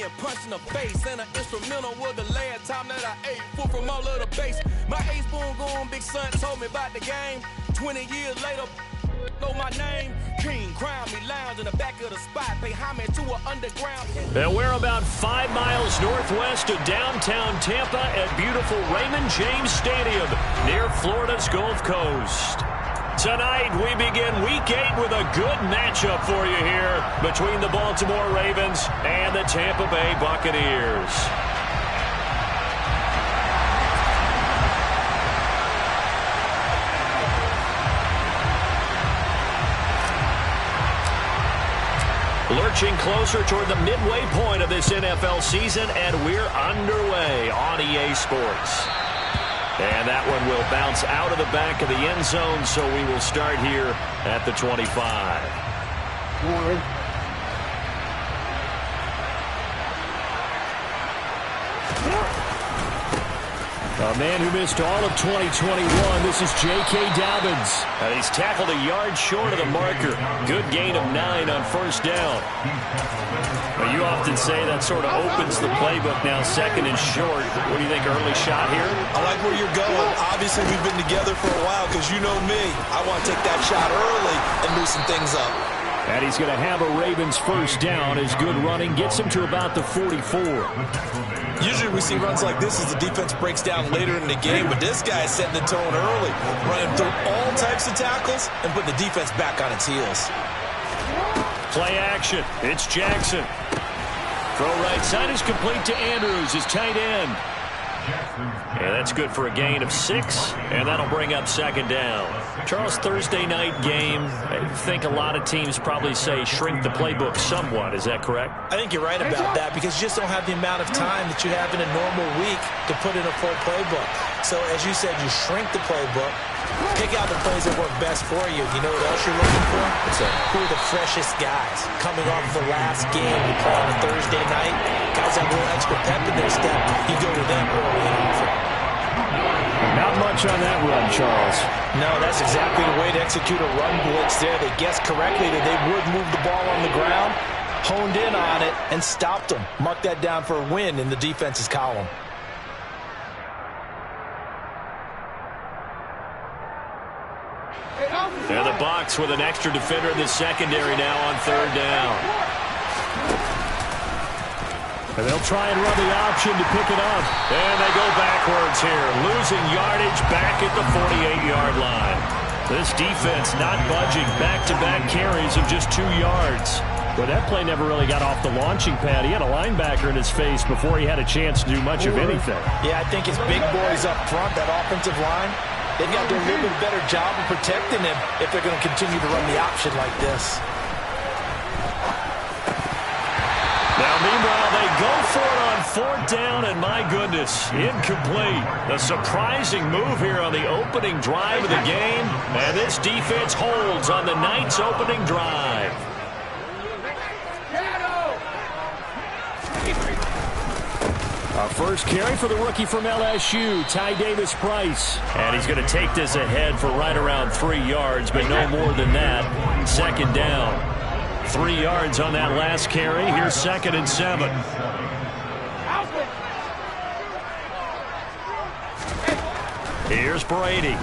getting punched in the face. And an instrumental was the last time that I ate food from all of the base. My ace spoon going, big son told me about the game. 20 years later, know my name. King, crown me, lounge in the back of the spot. Pay homage to an underground. And we're about 5 miles northwest of downtown Tampa at beautiful Raymond James Stadium near Florida's Gulf Coast. Tonight, we begin Week 8 with a good matchup for you here between the Baltimore Ravens and the Tampa Bay Buccaneers. Lurching closer toward the midway point of this NFL season, and we're underway on EA Sports. And that one will bounce out of the back of the end zone, so we will start here at the 25. A man who missed all of 2021, this is J.K. Dobbins. And he's tackled a yard short of the marker. Good gain of 9 on first down. Well, you often say that sort of opens the playbook now, second and short. What do you think, early shot here? I like where you're going. Obviously, we've been together for a while because you know me. I want to take that shot early and loosen things up. And he's going to have a Ravens first down as good running gets him to about the 44. Usually we see runs like this as the defense breaks down later in the game, but this guy is setting the tone early, running through all types of tackles and putting the defense back on its heels. Play action. It's Jackson. Throw right side is complete to Andrews, his tight end. And that's good for a gain of 6, and that'll bring up second down. Charles, Thursday night game, I think a lot of teams probably say shrink the playbook somewhat. Is that correct? I think you're right about that because you just don't have the amount of time that you have in a normal week to put in a full playbook. So, as you said, you shrink the playbook, pick out the plays that work best for you. You know what else you're looking for? Who are the freshest guys? Coming off the last game you play on a Thursday night, guys have a little extra pep in their step. You go to them early and often. Not much on that run, Charles. No, that's exactly the way to execute a run blitz there. They guessed correctly that they would move the ball on the ground, honed in on it, and stopped them. Mark that down for a win in the defense's column. And the box with an extra defender in the secondary now on third down. And they'll try and run the option to pick it up. And they go backwards here, losing yardage back at the 48-yard line. This defense not budging, back-to-back carries of just 2 yards. But that play never really got off the launching pad. He had a linebacker in his face before he had a chance to do much of anything. Yeah, I think his big boys up front, that offensive line, they've got to do a little bit better job of protecting him if they're going to continue to run the option like this. Now, meanwhile, they go for it on fourth down, and my goodness, incomplete. A surprising move here on the opening drive of the game, and this defense holds on the night's opening drive. Our first carry for the rookie from LSU, Ty Davis-Price. And he's going to take this ahead for right around 3 yards, but no more than that. Second down. 3 yards on that last carry. Here's 2nd and 7. Here's Brady.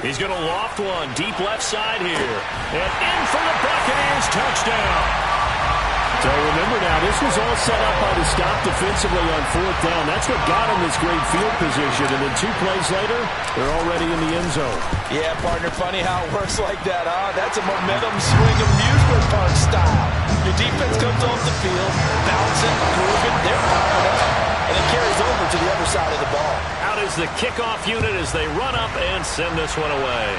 He's going to loft one deep left side here. And in for the Buccaneers, touchdown. So remember now, this was all set up by the stop defensively on fourth down. That's what got him this great field position. And then 2 plays later, they're already in the end zone. Yeah, partner, funny how it works like that, huh? That's a momentum swing amusement park style. Your defense comes off the field, bouncing, moving, they're fired up. And it carries over to the other side of the ball. Out is the kickoff unit as they run up and send this one away.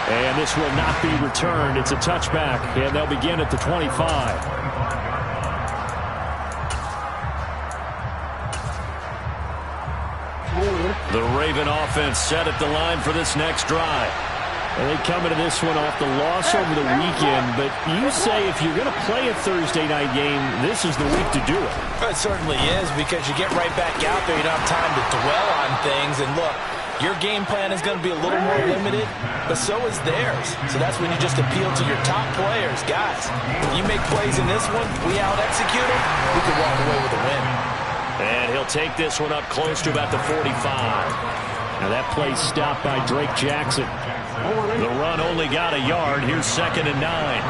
And this will not be returned. It's a touchback, and they'll begin at the 25. The Raven offense set at the line for this next drive. And they come into this one off the loss over the weekend, but you say if you're going to play a Thursday night game, this is the week to do it. It certainly is, because you get right back out there. You don't have time to dwell on things. And look, Your game plan is going to be a little more limited, but so is theirs. So that's when you just appeal to your top players. Guys, if you make plays in this one, we out-execute them, we could walk away with a win. And he'll take this one up close to about the 45. Now that play stopped by Drake Jackson. The run only got a yard. Here's 2nd and 9.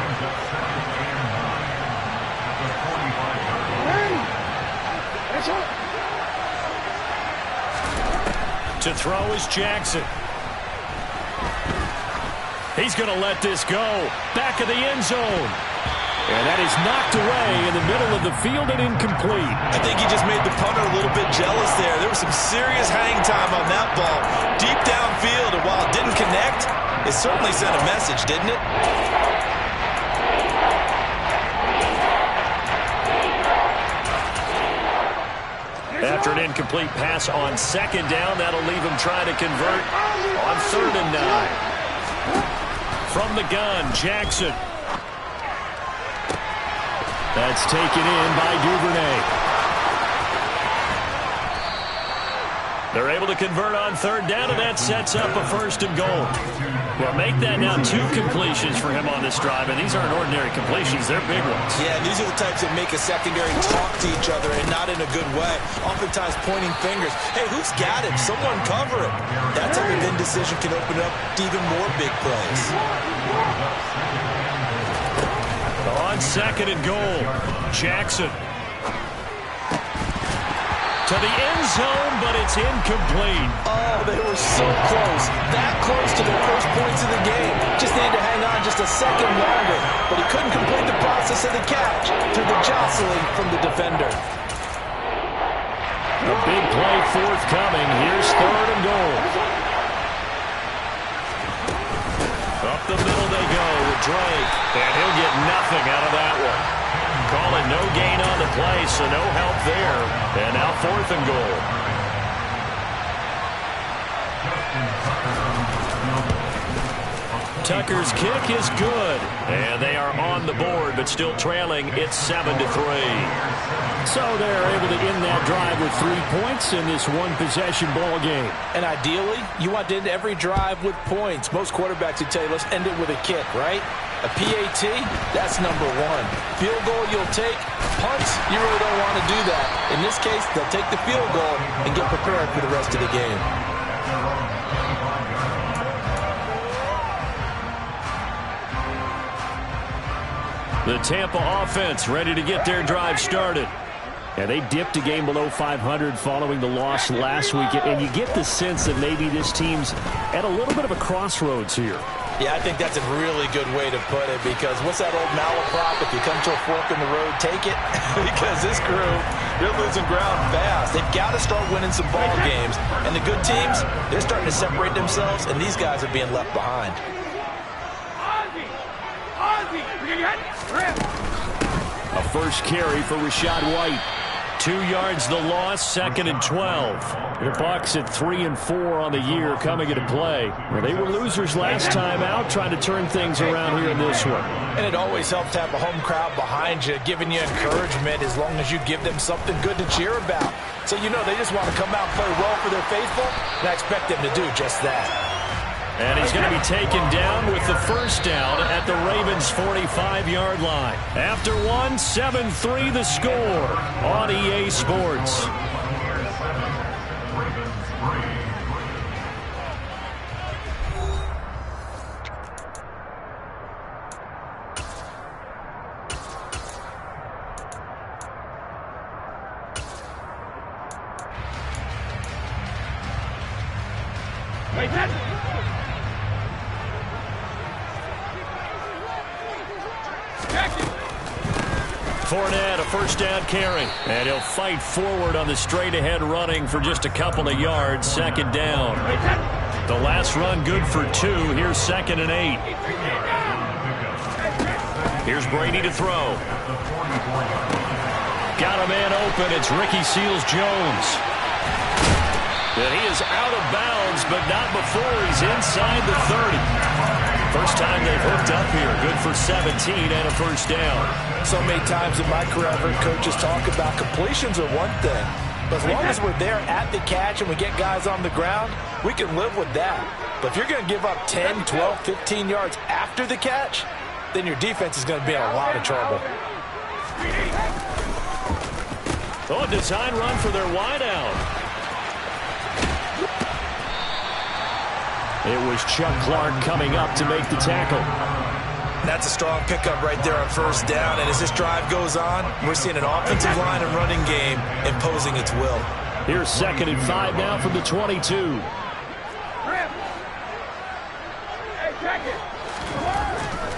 To throw is Jackson. He's going to let this go. Back of the end zone. And that is knocked away in the middle of the field and incomplete. I think he just made the punter a little bit jealous there. There was some serious hang time on that ball. Deep downfield, and while it didn't connect, it certainly sent a message, didn't it? After an incomplete pass on 2nd down, that'll leave him trying to convert on 3rd and 9. From the gun, Jackson. That's taken in by Duvernay. They're able to convert on 3rd down, and that sets up a 1st and goal. Well, make that now 2 completions for him on this drive, and these aren't ordinary completions. They're big ones. Yeah, these are the types that make a secondary talk to each other, and not in a good way. Oftentimes pointing fingers. Hey, who's got him? Someone cover him. That type of indecision can open up to even more big plays. On 2nd and goal, Jackson. To the end zone, but it's incomplete. Oh, they were so close. That close to their first points of the game. Just needed to hang on just a second longer. But he couldn't complete the process of the catch through the jostling from the defender. A big play forthcoming. Here's 3rd and goal. Up the middle they go with Drake. And he'll get nothing out of that one. Calling no gain on the play, so no help there. And now 4th and goal. Tucker's kick is good. And they are on the board, but still trailing. It's 7-3. So they're able to end that drive with 3 points in this one-possession ball game. And ideally, you want to end every drive with points. Most quarterbacks would tell you, let's end it with a kick, right? A PAT, that's number 1. Field goal you'll take. Punts, you really don't want to do that. In this case, they'll take the field goal and get prepared for the rest of the game. The Tampa offense ready to get their drive started. And they dipped a game below 500 following the loss last week. And you get the sense that maybe this team's at a little bit of a crossroads here. Yeah, I think that's a really good way to put it, because what's that old malaprop? If you come to a fork in the road, take it. Because this crew, they're losing ground fast. They've got to start winning some ball games. And the good teams, they're starting to separate themselves, and these guys are being left behind. A first carry for Rachaad White. 2 yards the loss, 2nd and 12. The Bucs at 3 and 4 on the year coming into play. Well, they were losers last time out, trying to turn things around here in this one. And it always helps to have a home crowd behind you, giving you encouragement as long as you give them something good to cheer about. So you know they just want to come out and play well for their faithful, and I expect them to do just that. And he's going to be taken down with the first down at the Ravens' 45-yard line. After 7-3 the score on EA Sports. Fournette, a first down carry. And he'll fight forward on the straight-ahead running for just a couple of yards. 2nd down. The last run good for 2. Here's 2nd and 8. Here's Brady to throw. Got a man open. It's Ricky Seals-Jones. And he is out of bounds, but not before he's inside the 30. First time they've hooked up here. Good for 17 and a first down. So many times in my career, I've heard coaches talk about completions are one thing, As long as we're there at the catch and we get guys on the ground, we can live with that. But if you're going to give up 10, 12, 15 yards after the catch, then your defense is going to be in a lot of trouble. Oh, design run for their wideout. It was Chuck Clark coming up to make the tackle. That's a strong pickup right there on first down. And as this drive goes on, we're seeing an offensive line and running game imposing its will. Here's 2nd and 5 now from the 22.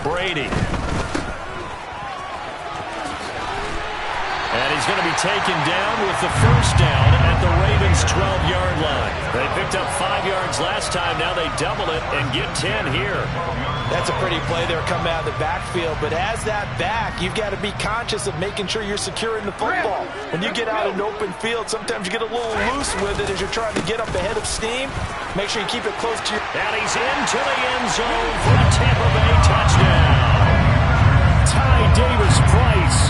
Brady. And he's going to be taken down with the first down at the Ravens' 12-yard line. They picked up 5 yards last time. Now they double it and get 10 here. That's a pretty play there coming out of the backfield. But as that back, you've got to be conscious of making sure you're securing the football. When you get out in open field, sometimes you get a little loose with it as you're trying to get up ahead of steam. Make sure you keep it close to your... And he's into the end zone for a Tampa Bay touchdown. Ty Davis-Price,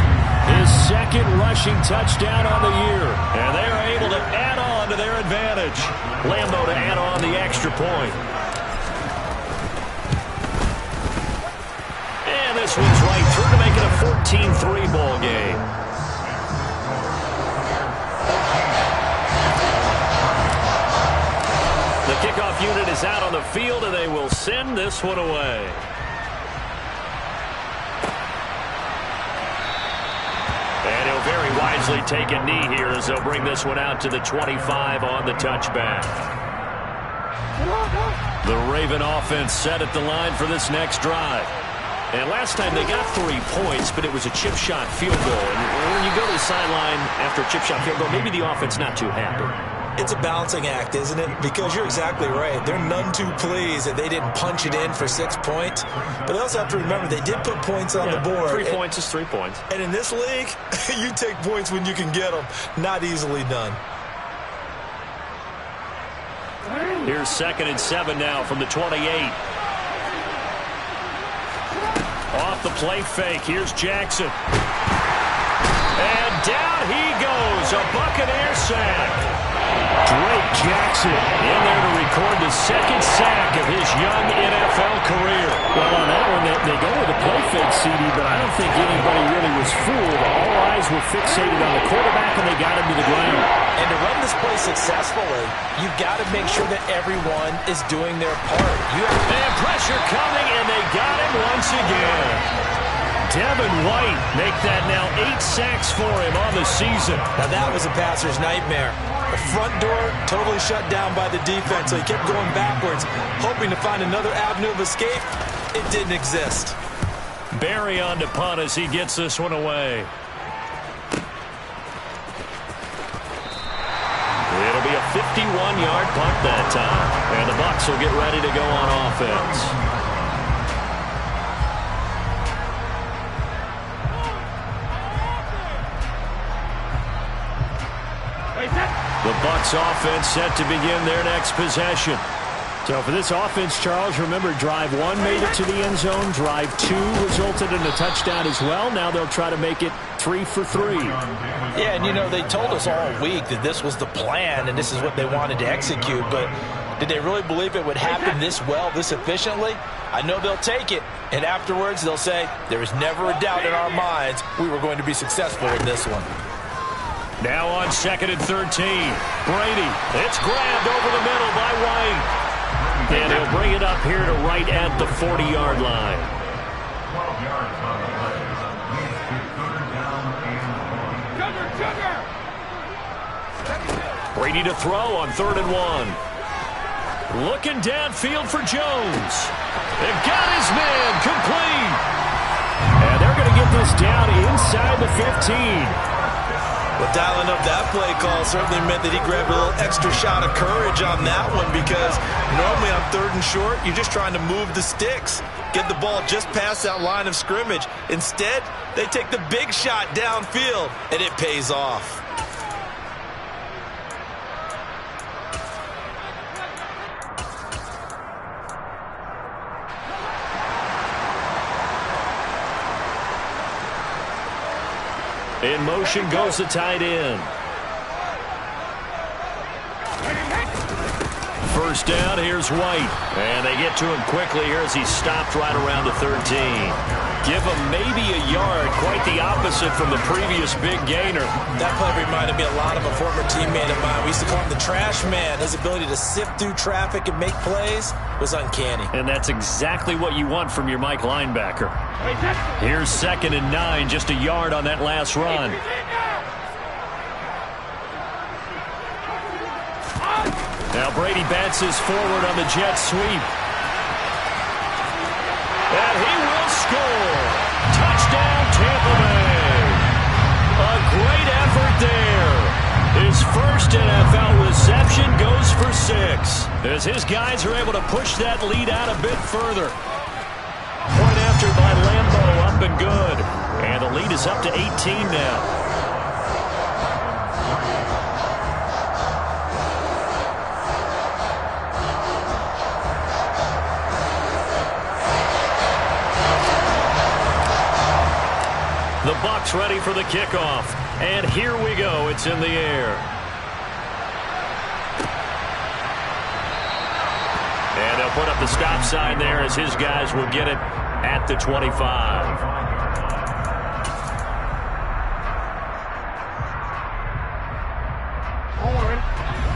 his 2nd rushing touchdown on the year. And they are able to add on to their advantage. Lambeau to add on the extra point. And this one's right through to make it a 14-3 ball game. The kickoff unit is out on the field, and they will send this one away. And he'll very wisely take a knee here as they'll bring this one out to the 25 on the touchback. The Raven offense set at the line for this next drive. And last time they got 3 points, but it was a chip shot field goal. And when you go to the sideline after a chip shot field goal, maybe the offense not too happy. It's a balancing act, isn't it? Because you're exactly right. They're none too pleased that they didn't punch it in for 6 points. But they also have to remember they did put points on the board. 3 points is 3 points. And in this league, you take points when you can get them. Not easily done. Here's 2nd and 7 now from the 28. Off the play fake. Here's Jackson. And down he goes. A Buccaneer sack. Drake Jackson in there to record the 2nd sack of his young NFL career. Well, on that one, they go with a play fake, CD, but I don't think anybody really was fooled. All eyes were fixated on the quarterback, and they got him to the ground. And to run this play successfully, you've got to make sure that everyone is doing their part. They have pressure coming, and they got him once again. Devin White make that now 8 sacks for him on the season. Now that was a passer's nightmare. The front door totally shut down by the defense, so he kept going backwards, hoping to find another avenue of escape. It didn't exist. Barry on to punt as he gets this one away. It'll be a 51-yard punt that time, and the Bucs will get ready to go on offense. The Bucs offense set to begin their next possession. So for this offense, Charles, remember drive 1 made it to the end zone. Drive 2 resulted in a touchdown as well. Now they'll try to make it 3 for 3. Yeah, and you know, they told us all week that this was the plan and this is what they wanted to execute. But did they really believe it would happen this well, this efficiently? I know they'll take it. And afterwards, they'll say, there was never a doubt in our minds we were going to be successful in this one. Now on 2nd and 13. Brady. It's grabbed over the middle by White. And he'll bring it up here to right at the 40-yard line. Brady to throw on 3rd and 1. Looking downfield for Jones. They've got his man complete. And they're going to get this down inside the 15. Well, dialing up that play call certainly meant that he grabbed a little extra shot of courage on that one, because normally on 3rd and short, you're just trying to move the sticks, get the ball just past that line of scrimmage. Instead, they take the big shot downfield, and it pays off. In motion goes the tight end. first down. Here's White. And they get to him quickly here as he's stopped right around the 13. Give him maybe a yard. Quite the opposite from the previous big gainer. That play reminded me a lot of a former teammate of mine. We used to call him the trash man. His ability to sift through traffic and make plays was uncanny. And that's exactly what you want from your Mike linebacker. Here's 2nd and 9, just a yard on that last run. Now Brady bounces forward on the jet sweep. And he will score. Touchdown, Tampa Bay. A great effort there. His first NFL reception goes for 6. As his guys are able to push that lead out a bit further. Point after by Lambo, up and good. And the lead is up to 18 now. The Bucs ready for the kickoff. And here we go. It's in the air. And they'll put up the stop sign there as his guys will get it at the 25.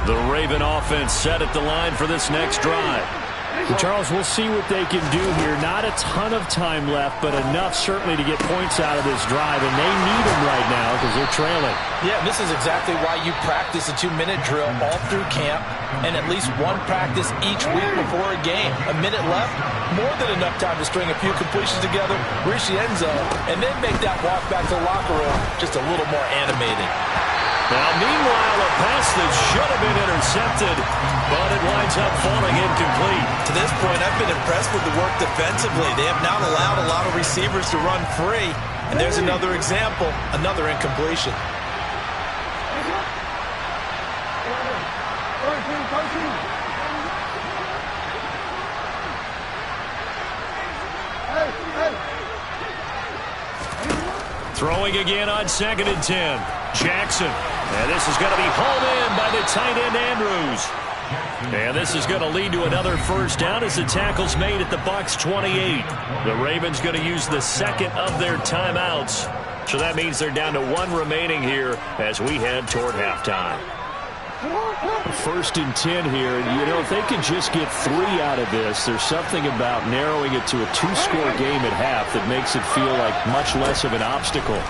The Raven offense set at the line for this next drive. Well, Charles, we'll see what they can do here. Not a ton of time left, but enough certainly to get points out of this drive, and they need them right now because they're trailing. Yeah, this is exactly why you practice a 2-minute drill all through camp and at least one practice each week before a game. A minute left, more than enough time to string a few completions together, reach the end zone, and then make that walk back to the locker room just a little more animated. Now, meanwhile, a pass that should have been intercepted, but it winds up falling incomplete. To this point, I've been impressed with the work defensively. They have not allowed a lot of receivers to run free. And there's another example, another incompletion. Throwing again on 2nd and 10. Jackson. And this is going to be hauled in by the tight end, Andrews. And this is going to lead to another first down as the tackle's made at the Bucs 28. The Ravens going to use the second of their timeouts. So that means they're down to 1 remaining here as we head toward halftime. 1st and 10 here. You know, if they can just get 3 out of this, there's something about narrowing it to a 2-score game at half that makes it feel like much less of an obstacle.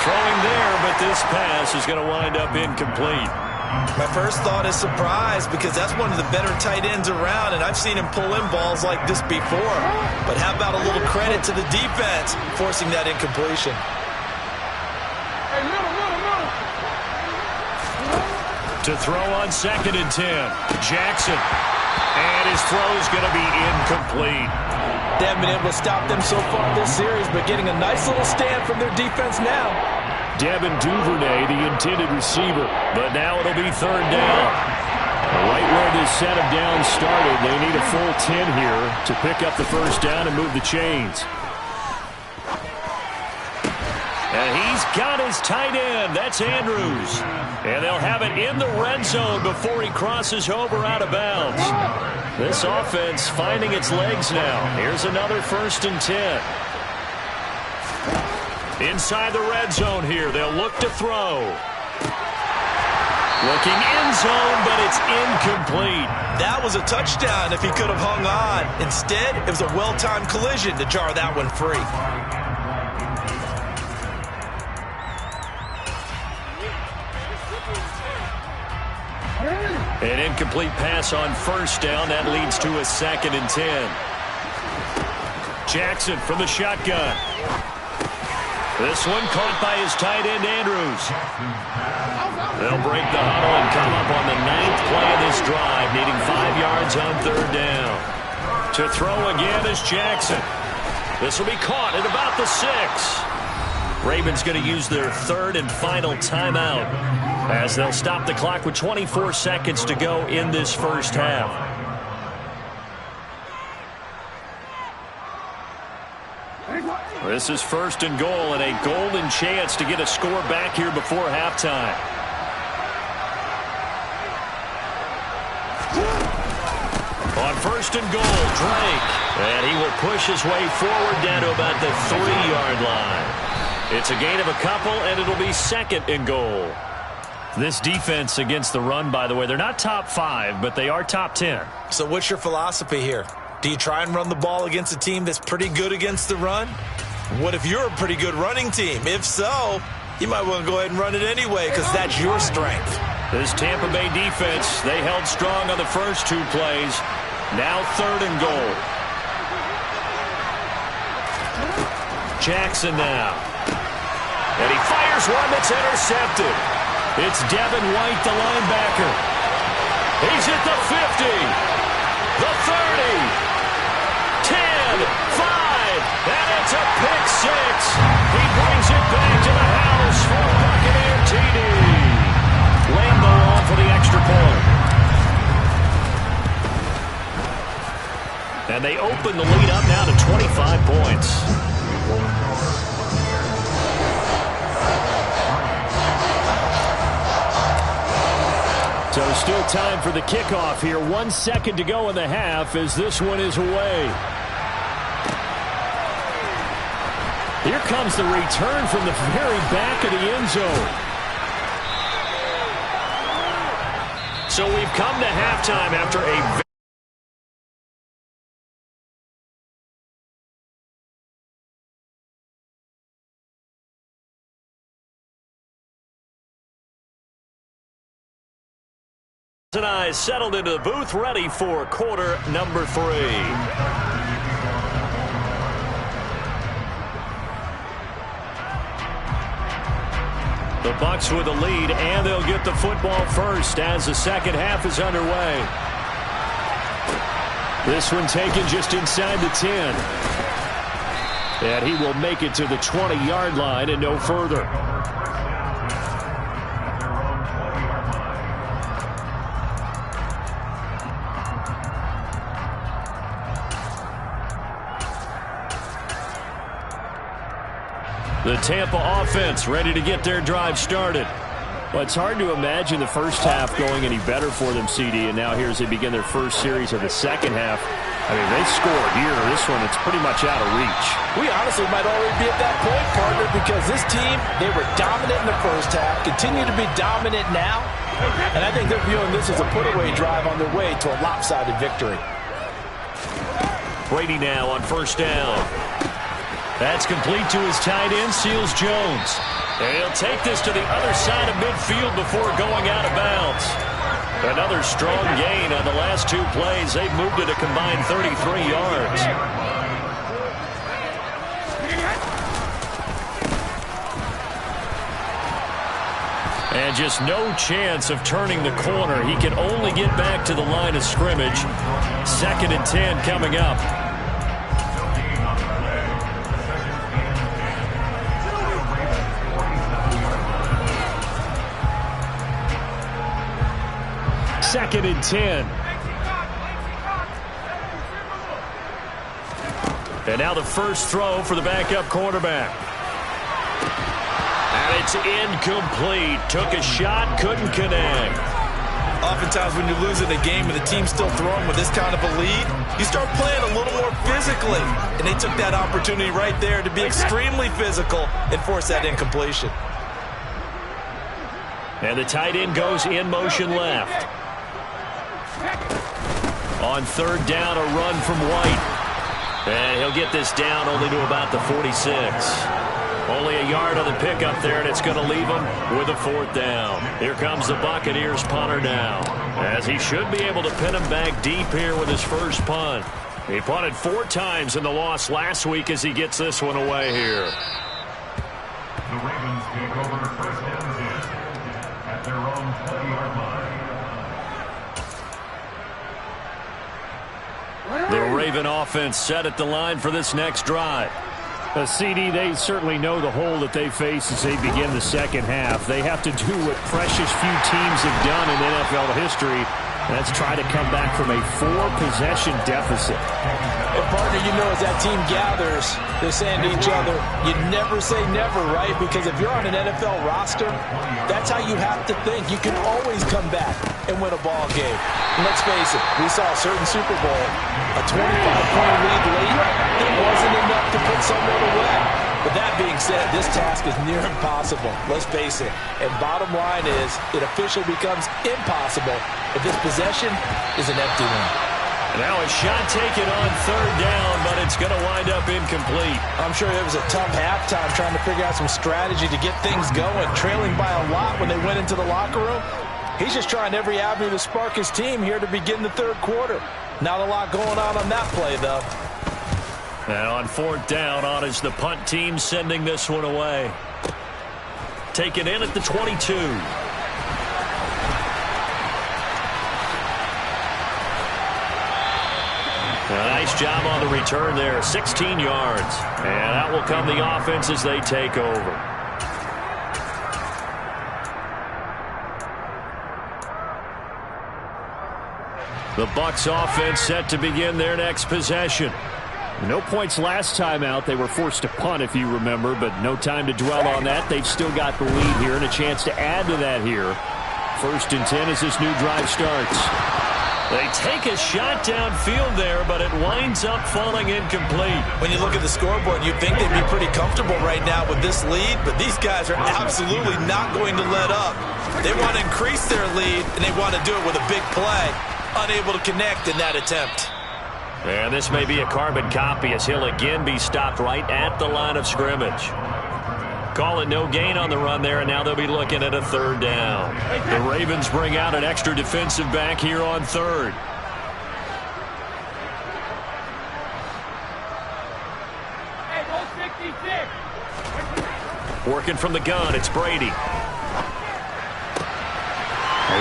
Throwing there, but this pass is going to wind up incomplete. My first thought is surprise because that's one of the better tight ends around, and I've seen him pull in balls like this before. But how about a little credit to the defense forcing that incompletion? To throw on 2nd and 10. Jackson. And his throw's going to be incomplete. They haven't been able to stop them so far this series, but getting a nice little stand from their defense now. Devin Duvernay, the intended receiver. But now it'll be 3rd down. Right where this set of downs started, they need a full 10 here to pick up the first down and move the chains. And he's got his tight end. That's Andrews. And they'll have it in the red zone before he crosses over out of bounds. This offense finding its legs now. Here's another 1st and 10. Inside the red zone here. They'll look to throw. Looking end zone, but it's incomplete. That was a touchdown if he could have hung on. Instead, it was a well-timed collision to jar that one free. An incomplete pass on 1st down. That leads to a 2nd and 10. Jackson from the shotgun. This one caught by his tight end, Andrews. They'll break the huddle and come up on the 9th play of this drive, needing 5 yards on 3rd down. To throw again is Jackson. This will be caught at about the 6. Ravens going to use their 3rd and final timeout as they'll stop the clock with 24 seconds to go in this first half. This is 1st and goal, and a golden chance to get a score back here before halftime. On 1st and goal, Drake. And he will push his way forward down to about the 3-yard line. It's a gain of a couple, and it'll be 2nd and goal. This defense against the run, by the way, they're not top 5, but they are top 10. So what's your philosophy here? Do you try and run the ball against a team that's pretty good against the run? What if you're a pretty good running team? If so, you might want to go ahead and run it anyway because that's your strength. This Tampa Bay defense, they held strong on the first 2 plays. Now 3rd and goal. Jackson now. And he fires one that's intercepted. It's Devin White, the linebacker. He's at the 50, the 30, 10, 5, and it's a pick 6. He brings it back to the house for a Buccaneer TD. Lambeau on for the extra point. And they open the lead up now to 25 points. So still time for the kickoff here. 1 second to go in the half as this one is away. Here comes the return from the very back of the end zone. So we've come to halftime after a and I settled into the booth ready for quarter number 3. The Bucs with the lead, and they'll get the football first as the second half is underway. This one taken just inside the 10. And he will make it to the 20-yard line and no further. The Tampa offense ready to get their drive started. Well, it's hard to imagine the first half going any better for them, CD, and now here as they begin their first series of the second half. I mean, they scored here. This one, it's pretty much out of reach. We honestly might already be at that point, partner, because this team, they were dominant in the first half, continue to be dominant now, and I think they're viewing this as a put-away drive on their way to a lopsided victory. Brady now on 1st down. That's complete to his tight end, Seals Jones. And he'll take this to the other side of midfield before going out of bounds. Another strong gain on the last 2 plays. They've moved it a combined 33 yards. And just no chance of turning the corner. He can only get back to the line of scrimmage. 2nd and 10 coming up. Second and 10. And now the first throw for the backup quarterback. And it's incomplete. Took a shot, couldn't connect. Oftentimes when you're losing a game and the team's still throwing with this kind of a lead, you start playing a little more physically. And they took that opportunity right there to be extremely physical and force that incompletion. And the tight end goes in motion left. On 3rd down, a run from White. And he'll get this down only to about the 46. Only a yard on the pickup there, and it's going to leave him with a 4th down. Here comes the Buccaneers punter now, as he should be able to pin him back deep here with his first punt. He punted 4 times in the loss last week as he gets this one away here. The Ravens take over 1st and 10 at their own 20-yard line. The Raven offense set at the line for this next drive. CD, they certainly know the hole that they face as they begin the second half. They have to do what precious few teams have done in NFL history, Let's try to come back from a 4-possession deficit. And partner, you know, as that team gathers, they're saying to each other, you never say never, right? Because if you're on an NFL roster, that's how you have to think. You can always come back and win a ball game. And let's face it, we saw a certain Super Bowl, a 25-point lead late. It wasn't enough to put someone away. But that being said, this task is near impossible. Let's face it. And bottom line is, it officially becomes impossible if this possession is an empty one. Now a shot taken on 3rd down, but it's going to wind up incomplete. I'm sure it was a tough halftime trying to figure out some strategy to get things going, trailing by a lot when they went into the locker room. He's just trying every avenue to spark his team here to begin the 3rd quarter. Not a lot going on that play, though. And on 4th down, on is the punt team sending this one away. Taken in at the 22. Nice job on the return there, 16 yards. And out will come the offense as they take over. The Bucs offense set to begin their next possession. No points last time out. They were forced to punt, if you remember, but no time to dwell on that. They've still got the lead here and a chance to add to that here. 1st and 10 as this new drive starts. They take a shot downfield there, but it winds up falling incomplete. When you look at the scoreboard, you'd think they'd be pretty comfortable right now with this lead, but these guys are absolutely not going to let up. They want to increase their lead, and they want to do it with a big play. Unable to connect in that attempt. And this may be a carbon copy as he'll again be stopped right at the line of scrimmage. Call it no gain on the run there, and now they'll be looking at a 3rd down. The Ravens bring out an extra defensive back here on 3rd. Working from the gun, it's Brady.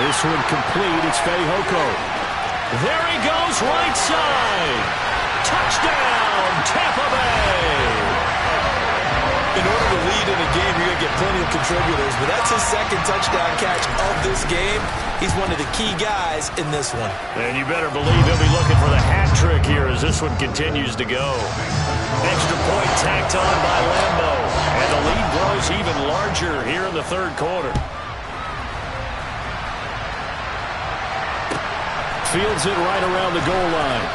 This one complete, it's Fehoko. There he goes, right side. Touchdown, Tampa Bay. In order to lead in a game, you're going to get plenty of contributors, but that's his 2nd touchdown catch of this game. He's one of the key guys in this one. And you better believe he'll be looking for the hat trick here as this one continues to go. Extra point tacked on by Lambo, and the lead grows even larger here in the 3rd quarter. Fields it right around the goal line.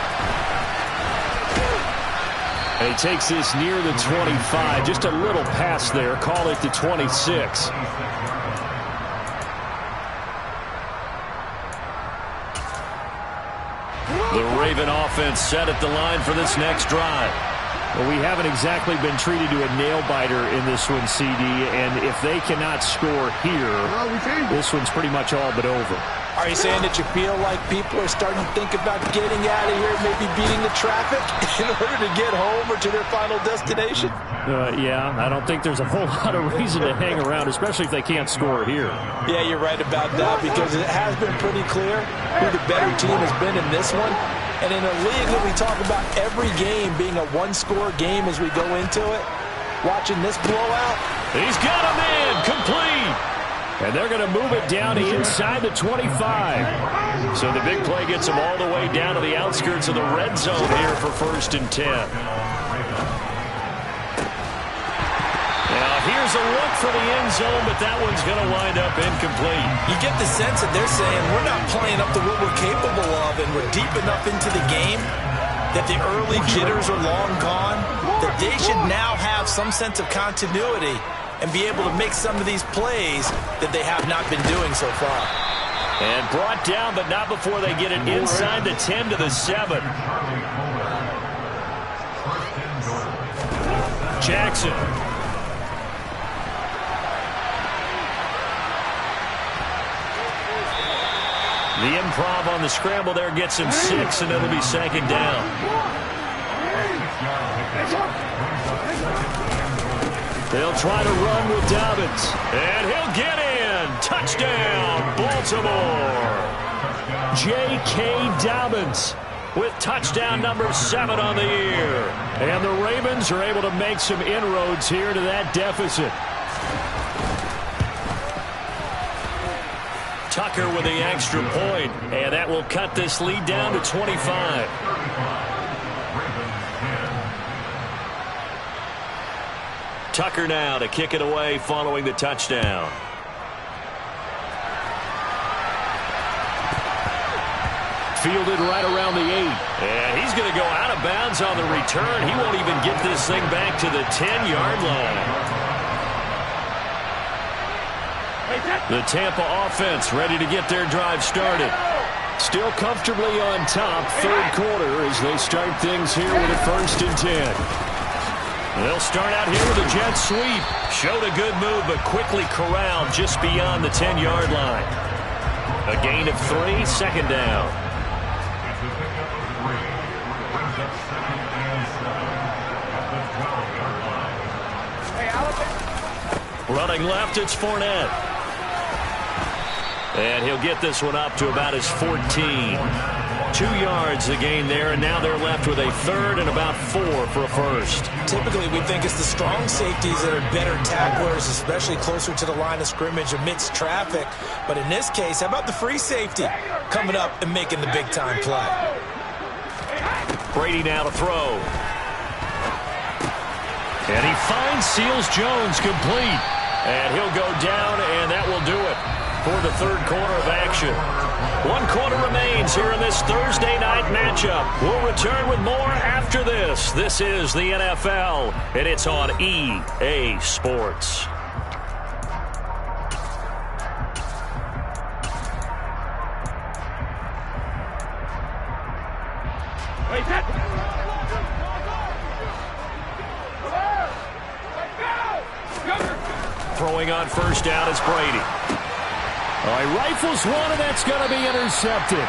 And he takes this near the 25. Just a little pass there. Call it the 26. The Raven offense set at the line for this next drive. Well, we haven't exactly been treated to a nail-biter in this one, CD. And if they cannot score here, this one's pretty much all but over. Are you saying that you feel like people are starting to think about getting out of here, maybe beating the traffic in order to get home or to their final destination? Yeah, I don't think there's a whole lot of reason to hang around, especially if they can't score here. Yeah, you're right about that because it has been pretty clear who the better team has been in this one. And in a league that we talk about every game being a one-score game as we go into it, watching this blowout. He's got a man, complete. And they're going to move it down to inside the 25. So the big play gets them all the way down to the outskirts of the red zone here for 1st and 10. Now here's a look for the end zone, but that one's going to wind up incomplete. You get the sense that they're saying we're not playing up to what we're capable of, and we're deep enough into the game that the early jitters are long gone, that they should now have some sense of continuity and be able to make some of these plays that they have not been doing so far. And brought down, but not before they get it inside the 10 to the 7. Jackson. The improv on the scramble there gets him 6, and it'll be 2nd down. They'll try to run with Dobbins. And he'll get in. Touchdown, Baltimore. J.K. Dobbins with touchdown number 7 on the year. And the Ravens are able to make some inroads here to that deficit. Tucker with the extra point, and that will cut this lead down to 25. Tucker now to kick it away following the touchdown. Fielded right around the 8. And he's going to go out of bounds on the return. He won't even get this thing back to the 10-yard line. The Tampa offense ready to get their drive started. Still comfortably on top, third quarter as they start things here with a 1st and 10. They'll start out here with a jet sweep. Showed a good move, but quickly corralled just beyond the 10-yard line. A gain of 3, 2nd down. Running left, it's Fournette. And he'll get this one up to about his 14. 2 yards the gain there, and now they're left with a 3rd and about 4 for a 1st. Typically, we think it's the strong safeties that are better tacklers, especially closer to the line of scrimmage amidst traffic. But in this case, how about the free safety coming up and making the big-time play? Brady now to throw. And he finds Seals-Jones complete. And he'll go down, and that will do it for the third quarter of action. 1 quarter remains here in this Thursday night matchup. We'll return with more after this. This is the NFL, and it's on EA Sports. Throwing on 1st down is Brady. All right, rifles one, and that's going to be intercepted.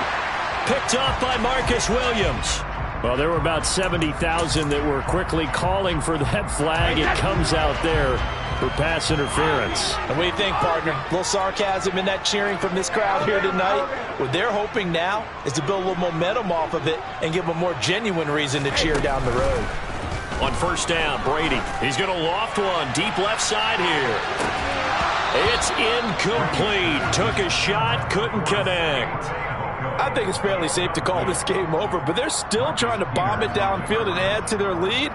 Picked off by Marcus Williams. Well, there were about 70,000 that were quickly calling for that flag. It comes out there for pass interference. And what do you think, partner? A little sarcasm in that cheering from this crowd here tonight. What they're hoping now is to build a little momentum off of it and give them a more genuine reason to cheer down the road. On 1st down, Brady. He's going to loft one deep left side here. It's incomplete. Took a shot, couldn't connect. I think it's fairly safe to call this game over, but they're still trying to bomb it downfield and add to their lead.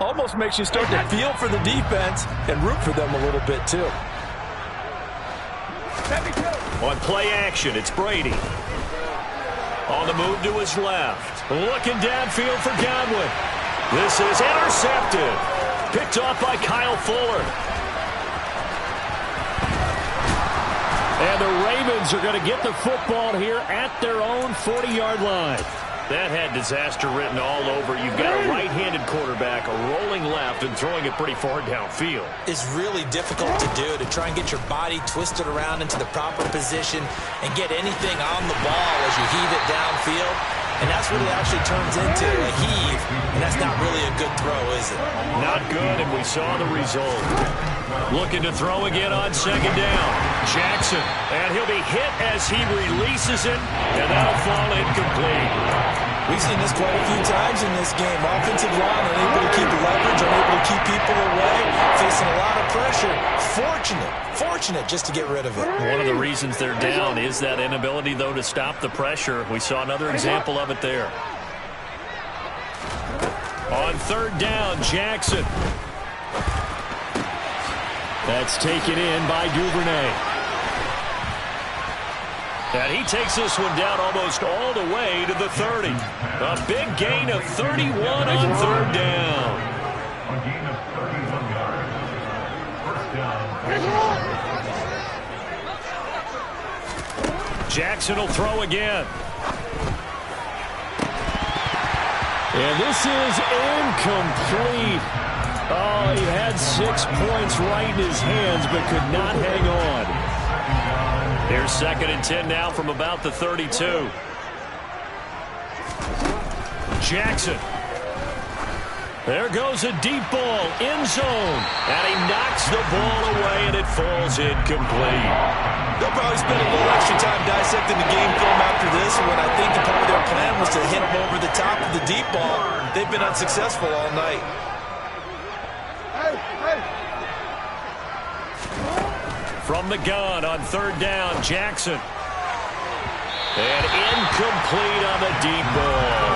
Almost makes you start to feel for the defense and root for them a little bit, too. On play action, it's Brady. On the move to his left. Looking downfield for Godwin. This is intercepted. Picked off by Kyle Fuller. And the Ravens are going to get the football here at their own 40-yard line. That had disaster written all over. You've got a right-handed quarterback rolling left and throwing it pretty far downfield. It's really difficult to do, to try and get your body twisted around into the proper position and get anything on the ball as you heave it downfield. And that's what it actually turns into, a heave. And that's not really a good throw, is it? Not good, and we saw the result. Looking to throw again on 2nd down. Jackson, and he'll be hit as he releases it, and that'll fall incomplete. We've seen this quite a few times in this game. Offensive line unable to keep leverage, unable to keep people away, facing a lot of pressure. Fortunate just to get rid of it. One of the reasons they're down is that inability, though, to stop the pressure. We saw another example of it there. On 3rd down, Jackson. That's taken in by Duvernay. And he takes this one down almost all the way to the 30. A big gain of 31 on 3rd down. A gain of 31 yards. 1st down. Jackson will throw again. And this is incomplete. Oh, he had 6 points right in his hands, but could not hang on. Here's 2nd and 10 now from about the 32. Jackson. There goes a deep ball, end zone. And he knocks the ball away, and it falls incomplete. They'll probably spend a little extra time dissecting the game film after this, when I think part of their plan was to hit him over the top of the deep ball. They've been unsuccessful all night. From the gun on 3rd down, Jackson. And incomplete on the deep ball.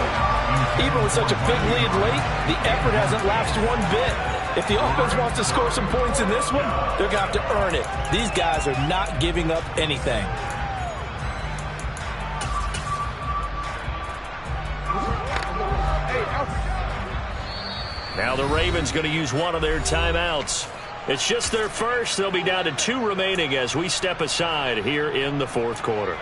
Even with such a big lead late, the effort hasn't lapsed one bit. If the offense wants to score some points in this one, they're going to have to earn it. These guys are not giving up anything. Now the Ravens going to use one of their timeouts. It's just their first. They'll be down to 2 remaining as we step aside here in the fourth quarter.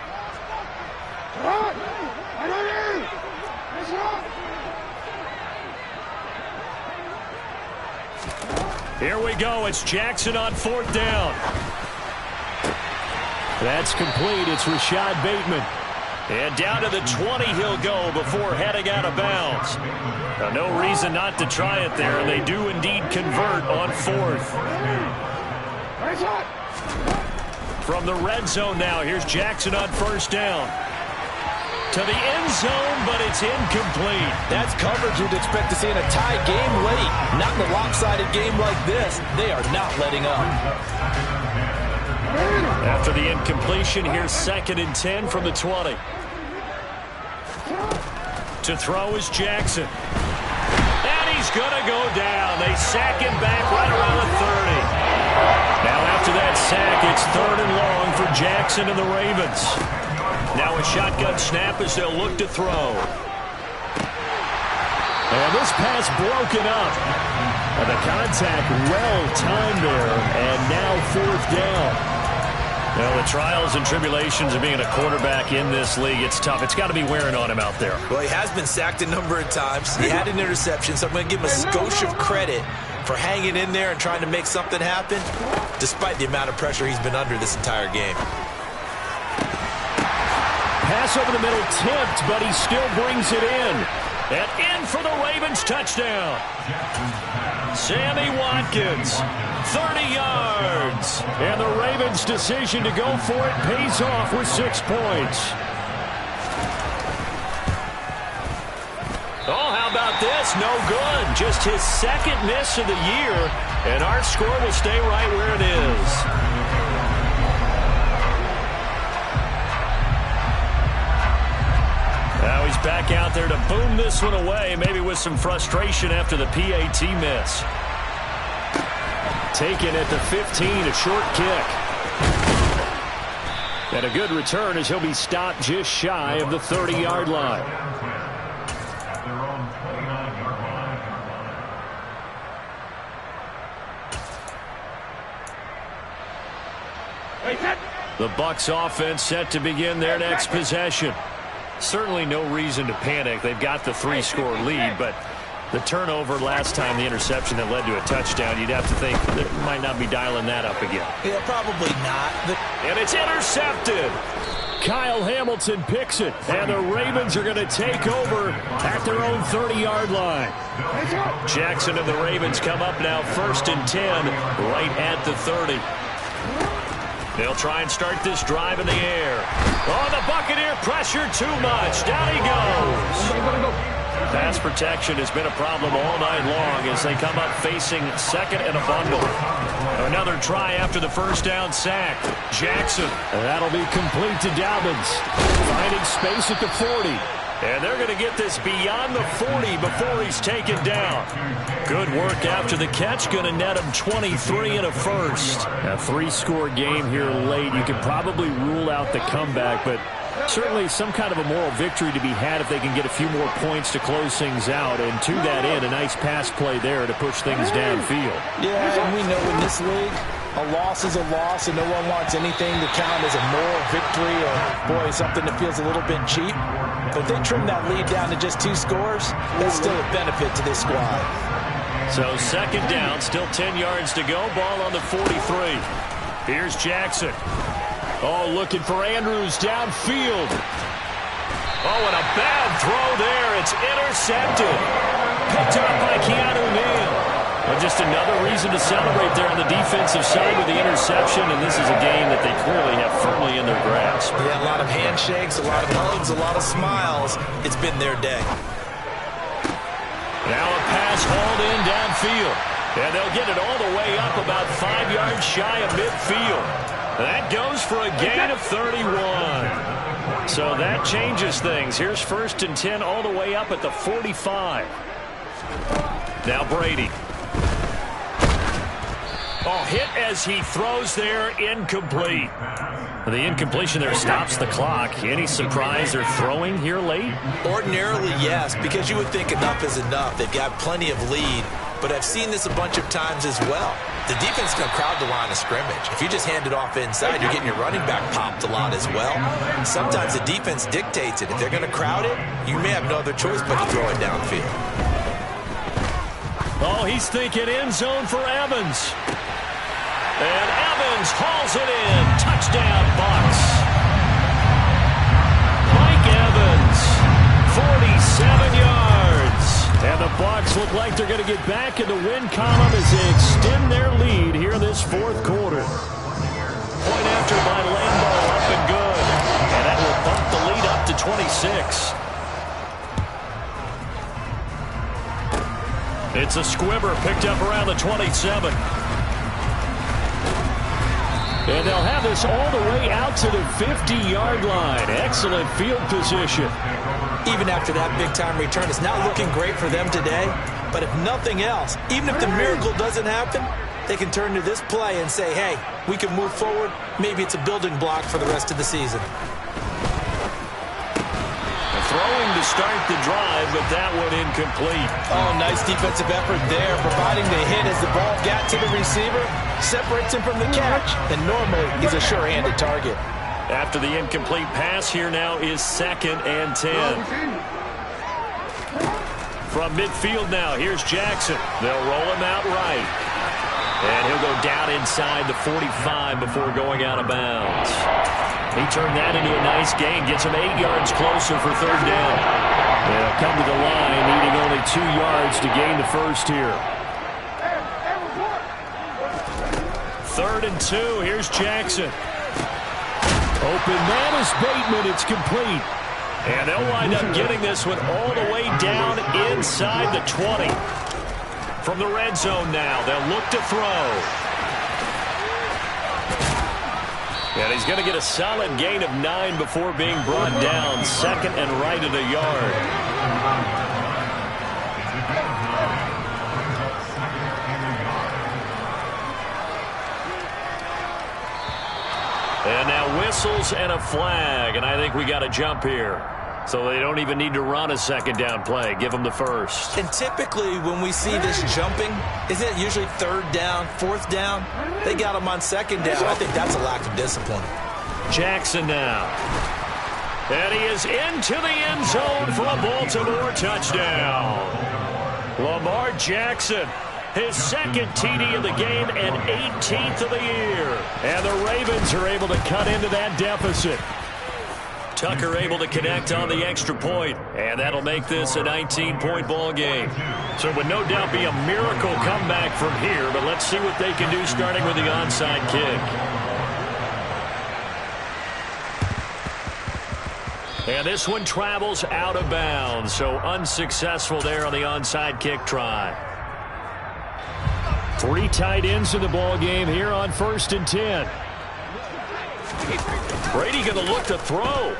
Here we go. It's Jackson on 4th down. That's complete. It's Rashad Bateman. And down to the 20 he'll go before heading out of bounds. Now, no reason not to try it there. They do indeed convert on 4th. From the red zone now, here's Jackson on 1st down. To the end zone, but it's incomplete. That's coverage you'd expect to see in a tie game late. Not in a lopsided game like this. They are not letting up. After the incompletion, here's 2nd and 10 from the 20. To throw is Jackson. And he's going to go down. They sack him back right around the 30. Now after that sack, it's 3rd and long for Jackson and the Ravens. Now a shotgun snap as they'll look to throw. And this pass broken up. And the contact well timed there. And now 4th down. Well, the trials and tribulations of being a quarterback in this league, it's tough. It's got to be wearing on him out there. Well, he has been sacked a number of times. He had an interception, so I'm going to give him a skosh of credit for hanging in there and trying to make something happen, despite the amount of pressure he's been under this entire game. Pass over the middle tipped, but he still brings it in. And in for the Ravens touchdown. Sammy Watkins, 30 yards. And the Ravens' decision to go for it pays off with 6 points. Oh, how about this? No good. Just his 2nd miss of the year. And our score will stay right where it is. Now he's back out there to boom this one away, maybe with some frustration after the PAT miss. Taken at the 15, a short kick. And a good return as he'll be stopped just shy of the 30-yard line. The Bucs offense set to begin their next possession. Certainly no reason to panic. They've got the 3-score lead, but the turnover last time, the interception that led to a touchdown, you'd have to think they might not be dialing that up again. Yeah, probably not. And it's intercepted. Kyle Hamilton picks it, and the Ravens are going to take over at their own 30-yard line. Jackson and the Ravens come up now 1st and 10, right at the 30. They'll try and start this drive in the air. Oh, the Buccaneer pressure too much. Down he goes. Pass protection has been a problem all night long as they come up facing 2nd and a bundle. Another try after the 1st down sack. Jackson. That'll be complete to Dobbins. Finding space at the 40. And they're going to get this beyond the 40 before he's taken down. Good work after the catch. Going to net him 23 and a first. A 3-score game here late. You could probably rule out the comeback, but certainly some kind of a moral victory to be had if they can get a few more points to close things out. And to that end, a nice pass play there to push things downfield. Yeah, and we know in this league, a loss is a loss, and no one wants anything to count as a moral victory or, boy, something that feels a little bit cheap. But if they trim that lead down to just 2 scores, that's still a benefit to this squad. So 2nd down, still 10 yards to go. Ball on the 43. Here's Jackson. Oh, looking for Andrews downfield. Oh, and a bad throw there. It's intercepted. Picked up by Keanu Neal. Well, just another reason to celebrate there on the defensive side with the interception, and this is a game that they clearly have firmly in their grasp. Yeah, a lot of handshakes, a lot of hugs, a lot of smiles. It's been their day. Now a pass hauled in downfield. And they'll get it all the way up about 5 yards shy of midfield. That goes for a gain of 31. So that changes things. Here's 1st and 10 all the way up at the 45. Now Brady. Oh, hit as he throws there, incomplete. The incompletion there stops the clock. Any surprise they're throwing here late? Ordinarily, yes, because you would think enough is enough. They've got plenty of lead, but I've seen this a bunch of times as well. The defense is going to crowd the line of scrimmage. If you just hand it off inside, you're getting your running back popped a lot as well. Sometimes the defense dictates it. If they're going to crowd it, you may have no other choice but to throw it downfield. Oh, he's thinking end zone for Evans. And Evans hauls it in. Touchdown, Bucs. Mike Evans, 47 yards. And the Bucs look like they're going to get back in the win column as they extend their lead here in this 4th quarter. Point after by Lambo, up and good. And that will bump the lead up to 26. It's a squibber picked up around the 27. And they'll have this all the way out to the 50-yard line. Excellent field position. Even after that big-time return, it's not looking great for them today. But if nothing else, even if the miracle doesn't happen, they can turn to this play and say, hey, we can move forward. Maybe it's a building block for the rest of the season. Throwing to start the drive, but that one incomplete. Oh, nice defensive effort there, providing the hit as the ball got to the receiver, separates him from the catch, and normally he's a sure-handed target. After the incomplete pass, here now is 2nd and 10. From midfield now, here's Jackson. They'll roll him out right. And he'll go down inside the 45 before going out of bounds. He turned that into a nice gain, gets him 8 yards closer for 3rd down. They'll come to the line, needing only 2 yards to gain the first here. 3rd and 2, here's Jackson. Open man is Bateman, it's complete. And they'll wind up getting this one all the way down inside the 20. From the red zone now, they'll look to throw. And he's going to get a solid gain of 9 before being brought down. 2nd and right at a yard. And now whistles and a flag. And I think we got a jump here. So they don't even need to run a 2nd down play. Give them the first. And typically when we see this jumping, isn't it usually 3rd down, 4th down? They got them on 2nd down. I think that's a lack of discipline. Jackson now. And he is into the end zone for a Baltimore touchdown. Lamar Jackson, his 2nd TD of the game and 18th of the year. And the Ravens are able to cut into that deficit. Tucker able to connect on the extra point, and that'll make this a 19-point ball game. So it would no doubt be a miracle comeback from here, but let's see what they can do starting with the onside kick. And this one travels out of bounds, so unsuccessful there on the onside kick try. 3 tight ends in the ball game here on 1st and 10. Brady going to look to throw.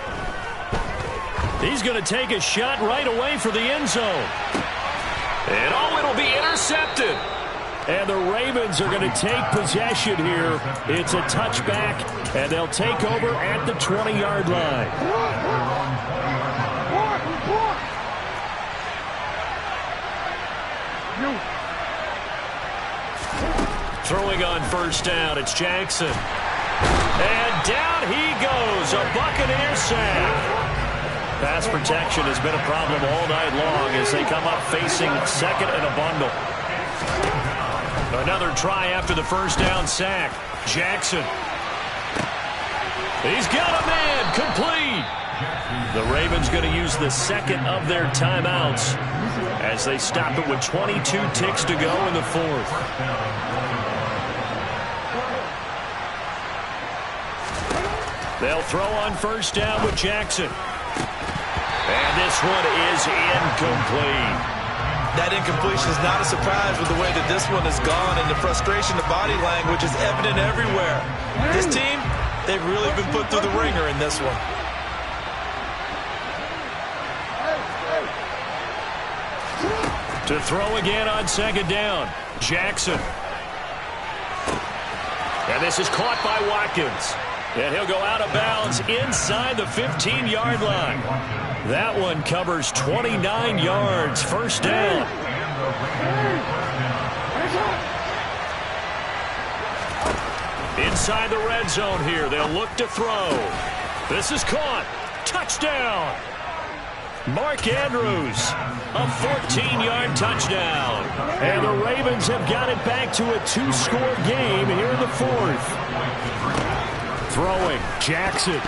He's going to take a shot right away for the end zone. And oh, it'll be intercepted. And the Ravens are going to take possession here. It's a touchback, and they'll take over at the 20-yard line. Throwing on 1st down, it's Jackson. And down he goes, a Buccaneer sack. Pass protection has been a problem all night long as they come up facing 2nd and a bundle. Another try after the 1st down sack. Jackson. He's got a man, complete. The Ravens going to use the 2nd of their timeouts as they stop it with 22 ticks to go in the 4th. They'll throw on 1st down with Jackson. And this one is incomplete. That incompletion is not a surprise with the way that this one has gone, and the frustration, the body language is evident everywhere. This team, they've really been put through the ringer in this one. To throw again on second down, Jackson. And this is caught by Watkins. And he'll go out of bounds inside the 15-yard line. That one covers 29 yards, first down. Inside the red zone here, they'll look to throw. This is caught. Touchdown. Mark Andrews, a 14-yard touchdown. And the Ravens have got it back to a two-score game here in the fourth. Throwing, Jackson.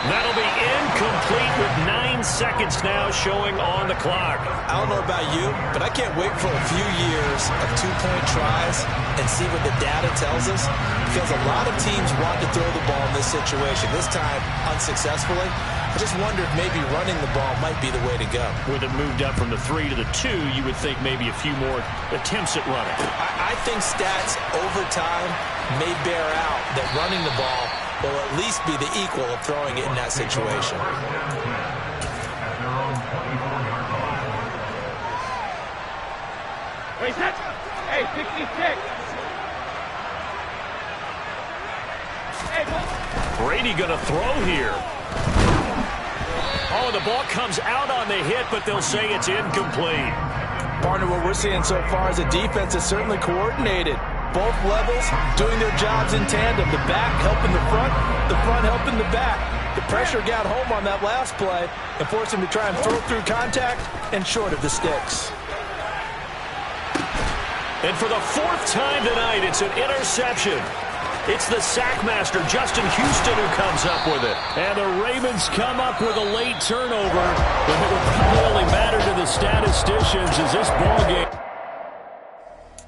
That'll be incomplete with 9 seconds now showing on the clock. I don't know about you, but I can't wait for a few years of two-point tries and see what the data tells us. Because a lot of teams want to throw the ball in this situation, this time unsuccessfully. I just wonder if maybe running the ball might be the way to go. With it moved up from the 3 to the 2, you would think maybe a few more attempts at running. I think stats over time may bear out that running the ball will at least be the equal of throwing it in that situation. Hey, 66. Brady going to throw here. Oh, the ball comes out on the hit, but they'll say it's incomplete. Partner, what we're seeing so far is a defense that's certainly coordinated. Both levels doing their jobs in tandem. The back helping the front helping the back. The pressure got home on that last play and forced him to try and throw through contact and short of the sticks. And for the 4th time tonight, it's an interception. It's the sack master, Justin Houston, who comes up with it. And the Ravens come up with a late turnover, but it will probably only matter to the statisticians as this ball game